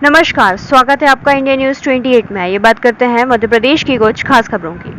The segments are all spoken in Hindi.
नमस्कार, स्वागत है आपका इंडिया न्यूज़ 28 में। ये बात करते हैं मध्य प्रदेश की कुछ खास खबरों की।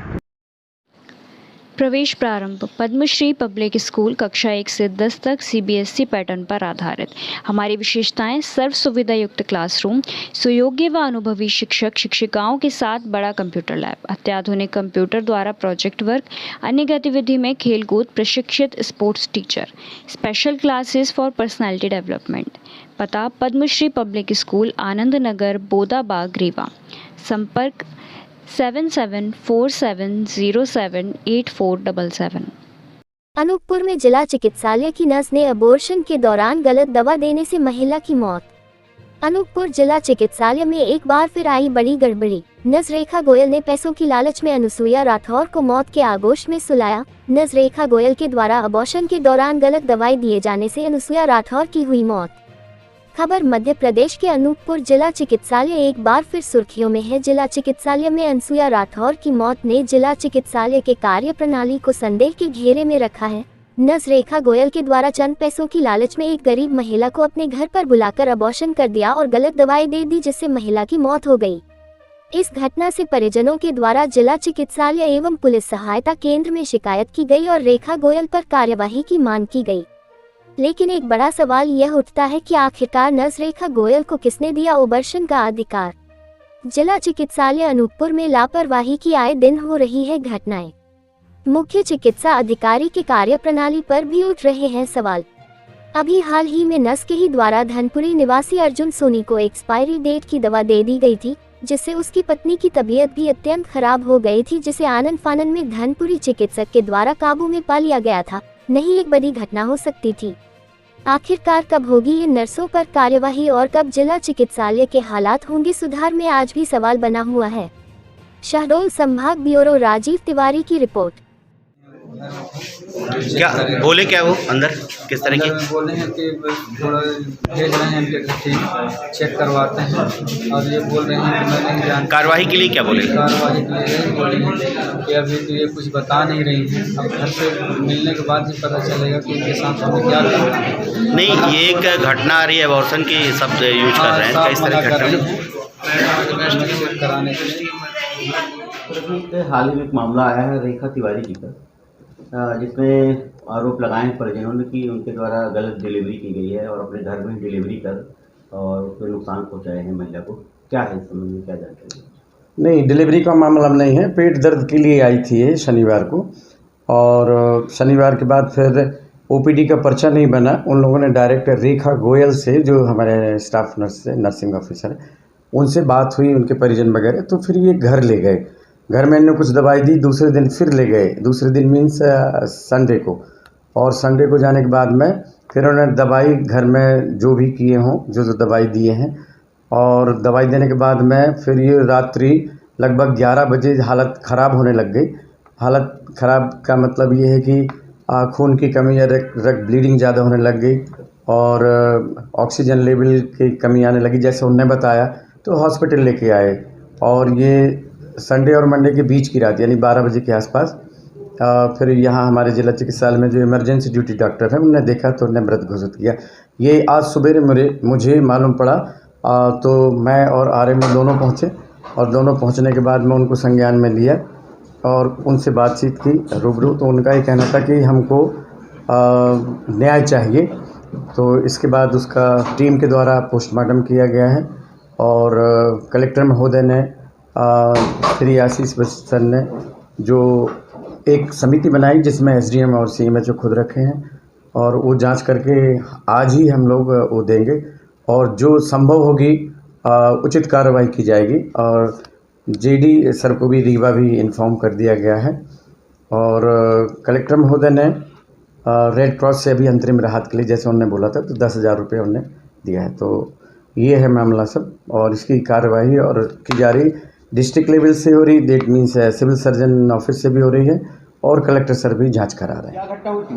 प्रवेश प्रारंभ पद्मश्री पब्लिक स्कूल कक्षा 1 से 10 तक सीबीएसई पैटर्न पर आधारित। हमारी विशेषताएं सर्व सुविधा युक्त क्लासरूम, सुयोग्य व अनुभवी शिक्षक शिक्षिकाओं के साथ बड़ा कंप्यूटर लैब, अत्याधुनिक कंप्यूटर द्वारा प्रोजेक्ट वर्क, अन्य गतिविधि में खेलकूद, प्रशिक्षित sports teacher, special classes for personality development. पता पद्मश्री पब्लिक स्कूल, आनंद नगर, बोदाबाग, रीवा। संपर्क 7747078477। अनूपपुर में जिला चिकित्सालय की नर्स ने अबॉर्शन के दौरान गलत दवा देने से महिला की मौत। अनूपपुर जिला चिकित्सालय में एक बार फिर आई बड़ी गड़बड़ी। नर्स रेखा गोयल ने पैसों की लालच में अनुसुईया राठौर को मौत के आगोश में सुलाया। नर्स रेखा गोयल के द्वारा अबॉर्शन के दौरान गलत दवाई दिए जाने से अनुसुईया राठौर की हुई मौत। खबर मध्य प्रदेश के अनूपपुर जिला चिकित्सालय एक बार फिर सुर्खियों में है। जिला चिकित्सालय में अनुसुईया राठौर की मौत ने जिला चिकित्सालय के कार्य प्रणाली को संदेह के घेरे में रखा है। नर्स रेखा गोयल के द्वारा चंद पैसों की लालच में एक गरीब महिला को अपने घर पर बुलाकर अबॉर्शन कर दिया और गलत दवाई दे दी, जिससे महिला की मौत हो गई। इस घटना से परिजनों के द्वारा जिला चिकित्सालय एवं पुलिस सहायता केंद्र में शिकायत की गई और रेखा गोयल पर कार्यवाही की मांग की गई। लेकिन एक बड़ा सवाल यह उठता है कि आखिरकार नर्स रेखा गोयल को किसने दिया अबॉर्शन का अधिकार। जिला चिकित्सालय अनूपपुर में लापरवाही की आए दिन हो रही है घटनाएं। मुख्य चिकित्सा अधिकारी के कार्यप्रणाली पर भी उठ रहे हैं सवाल। अभी हाल ही में नर्स के ही द्वारा धनपुरी निवासी अर्जुन सोनी को एक्सपायरी डेट की दवा दे दी गई थी, जिससे उसकी पत्नी की तबीयत भी अत्यंत खराब हो गई थी, जिसे आनन फानन में धनपुरी चिकित्सक के द्वारा काबू में पा लिया गया था। नहीं एक बड़ी घटना हो सकती थी। आखिरकार कब होगी ये नर्सों पर कार्यवाही और कब जिला चिकित्सालय के हालात होंगे सुधार में आज भी सवाल बना हुआ है। शहडोल संभाग ब्यूरो राजीव तिवारी की रिपोर्ट। क्या बोले, क्या वो अंदर किस तरह की बोले हैं कि थोड़ा भेज रहे हैं इनके घर चेक करवाते हैं, और ये बोल रहे हैं कि मैं नहीं जानता। कार्रवाई के लिए क्या बोले? कार्रवाई के लिए यही बोले हैं कि अभी तो ये कुछ बता नहीं रही है। अब घर से मिलने के बाद ही पता चलेगा कि इनके साथ हमें क्या करना है। नहीं, ये एक घटना आ रही है, अबॉर्शन की शब्द यूज कर रहे हैं, किस तरह की घटना चेक कराने के लिए। हाल ही में एक मामला आया है रेखा तिवारी जी का, जिसमें आरोप लगाए हैं परिजनों ने कि उनके द्वारा गलत डिलीवरी की गई है और अपने घर में डिलीवरी कर और उसमें नुकसान पहुंचाए हैं महिला को। क्या है इस संबंध में, क्या जानकारी? नहीं, डिलीवरी का मामला नहीं है। पेट दर्द के लिए आई थी ये शनिवार को, और शनिवार के बाद फिर ओपीडी का पर्चा नहीं बना। उन लोगों ने डायरेक्ट रेखा गोयल से, जो हमारे स्टाफ नर्स है, नर्सिंग ऑफिसर है, उनसे बात हुई, उनके परिजन वगैरह, तो फिर ये घर ले गए। घर में इन्होंने कुछ दवाई दी, दूसरे दिन फिर ले गए। दूसरे दिन मीन्स संडे को, और संडे को जाने के बाद में फिर उन्होंने दवाई घर में जो भी किए हों, जो दवाई दिए हैं, और दवाई देने के बाद में फिर ये रात्रि लगभग 11 बजे हालत ख़राब होने लग गई। हालत ख़राब का मतलब ये है कि खून की कमी या रक्त ब्लीडिंग ज़्यादा होने लग गई, और ऑक्सीजन लेवल की कमी आने लगी, जैसे उन्होंने बताया। तो हॉस्पिटल लेके आए, और ये संडे और मंडे के बीच की रात, यानी 12 बजे के आसपास फिर यहाँ हमारे जिला चिकित्सालय में जो इमरजेंसी ड्यूटी डॉक्टर है, उन्होंने देखा तो उन्होंने मृत घोषित किया। ये आज सुबह मुझे मालूम पड़ा, तो मैं और आरएमओ दोनों पहुँचे, और दोनों पहुँचने के बाद मैं उनको संज्ञान में लिया और उनसे बातचीत की रूबरू। तो उनका ये कहना था कि हमको न्याय चाहिए। तो इसके बाद उसका टीम के द्वारा पोस्टमार्टम किया गया है, और कलेक्टर महोदय ने श्री आशीष सर ने जो एक समिति बनाई, जिसमें एसडीएम और सीएमएचओ खुद रखे हैं, और वो जांच करके आज ही हम लोग वो देंगे, और जो संभव होगी उचित कार्रवाई की जाएगी। और जेडी सर को भी, रीवा भी इन्फॉर्म कर दिया गया है, और कलेक्टर महोदय ने रेड क्रॉस से अभी अंतरिम राहत के लिए, जैसे उन्होंने बोला था, तो 10,000 रुपये उन्होंने दिया है। तो ये है मामला सब, और इसकी कार्रवाई और की जा रही डिस्ट्रिक्ट लेवल से हो रही, that means civil surgeon office से भी हो रही है, और कलेक्टर सर भी जांच करा रहे हैं। क्या घटना हुई थी?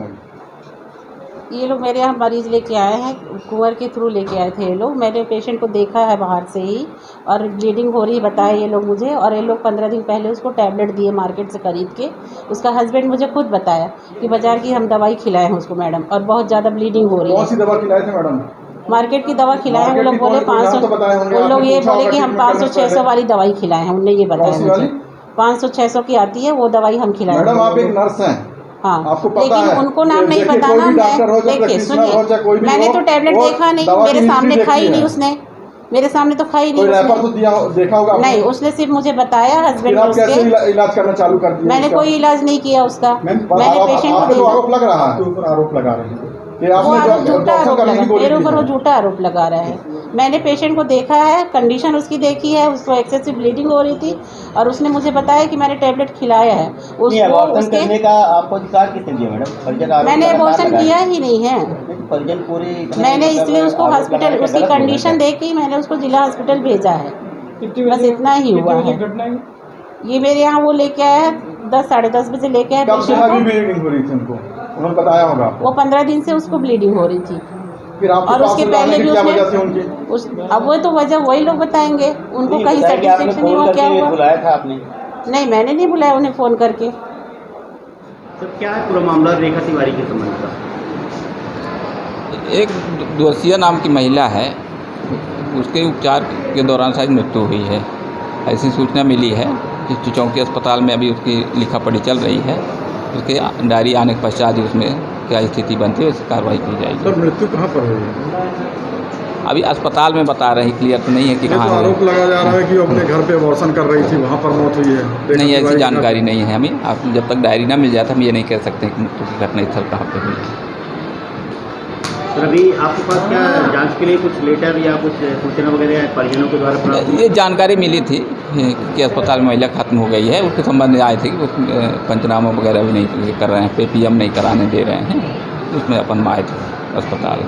ये लोग मेरे यहाँ मरीज़ लेके आए हैं, कुंवर के थ्रू लेके आए थे ये लोग। मैंने पेशेंट को देखा है बाहर से ही, और ब्लीडिंग हो रही बताया ये लोग मुझे, और ये लोग 15 दिन पहले उसको टैबलेट दिए मार्केट से खरीद के। उसका हस्बैंड मुझे खुद बताया कि बाजार की हम दवाई खिलाए हैं उसको मैडम, और बहुत ज़्यादा ब्लीडिंग हो रही है। कौन सी दवा खिलाए थे मैडम? मार्केट की दवा खिलाए, वो लोग बोले 500, उन लोग ये बोले कि हम 500-600 वाली दवाई खिलाए हैं, उनने ये बताया मुझे 500-600 की आती है वो दवाई हम खिलाए। मैडम आप एक नर्स हैं, हाँ, आपको पता लेकिन है उनको नाम नहीं बताना। देखिए सुनिए, मैंने तो टैबलेट देखा नहीं, मेरे सामने खाई नहीं उसने, मेरे सामने तो खाई नहीं रैपर तो दिया देखा होगा नहीं, उसने सिर्फ मुझे बताया हस्बैंड ने उसके। इलाज करना चालू कर दिया? मैंने कोई इलाज नहीं किया उसका, मैंने पेशेंट को देखा। आरोप लग रहा है, ऊपर आरोप लगा रहे हैं, वो आरोप झूठा आरोप लगा, मेरे ऊपर वो झूठा आरोप लगा रहा है। मैंने पेशेंट को देखा है, कंडीशन उसकी देखी है, उसको एक्सेसिव ब्लीडिंग हो रही थी और उसने मुझे बताया कि मैंने टैबलेट खिलाया है उसको। उसके करने का आपको अधिकार किसने दिया मैडम? मैंने एबॉर्शन किया ही नहीं है, परिजन पूरे मैंने इसलिए उसको हॉस्पिटल, उसकी कंडीशन देख के मैंने उसको जिला हॉस्पिटल भेजा है, बस इतना ही हुआ है। ये मेरे यहाँ वो लेके आया है 10-10:30 बजे लेके आया पेशेंट को। ब्लीडिंग हो रही थी उनको, उन्होंने बताया होगा। वो 15 दिन से उसको ब्लीडिंग हो रही थी, फिर और उसके पहले भी उसने अब वो तो वजह वही लोग बताएंगे, उनको कहीं सेटिस्फेक्शन नहीं हुआ। क्या हुआ? बुलाया था आपने? नहीं, मैंने नहीं बुलाया उन्हें फ़ोन करके। तो क्या है पूरा मामला रेखा तिवारी के संबंध का? एक दोषिया नाम की महिला है, उसके उपचार के दौरान शायद मृत्यु हुई है, ऐसी सूचना मिली है। चौकी अस्पताल में अभी उसकी लिखा पढ़ी चल रही है, उसके डायरी आने के पश्चात ही उसमें क्या स्थिति बनती है उसकी कार्रवाई की जाएगी। सर मृत्यु कहाँ पर हुई है? अभी अस्पताल में बता रहे हैं, क्लियर तो नहीं है कि कहाँ हुई। आरोप लगाया जा रहा है कि वो अपने घर पे अबॉर्शन कर रही थी, वहाँ पर मौत हुई है। नहीं, ऐसी जानकारी नहीं है हमें। आप जब तक डायरी ना मिल जाता हम ये नहीं कह सकते कि मृत्यु की घटना स्थल कहाँ पर हुई है। सर अभी आपके पास क्या जांच के लिए कुछ लेटर या कुछ सूचना वगैरह परिजनों के द्वारा प्राप्त? ये जानकारी मिली थी कि अस्पताल में महिला खत्म हो गई है, उसके संबंध में आए थे कि पंचनामा वगैरह भी नहीं कर रहे हैं, PPM नहीं कराने दे रहे हैं, उसमें अपन आए थे अस्पताल।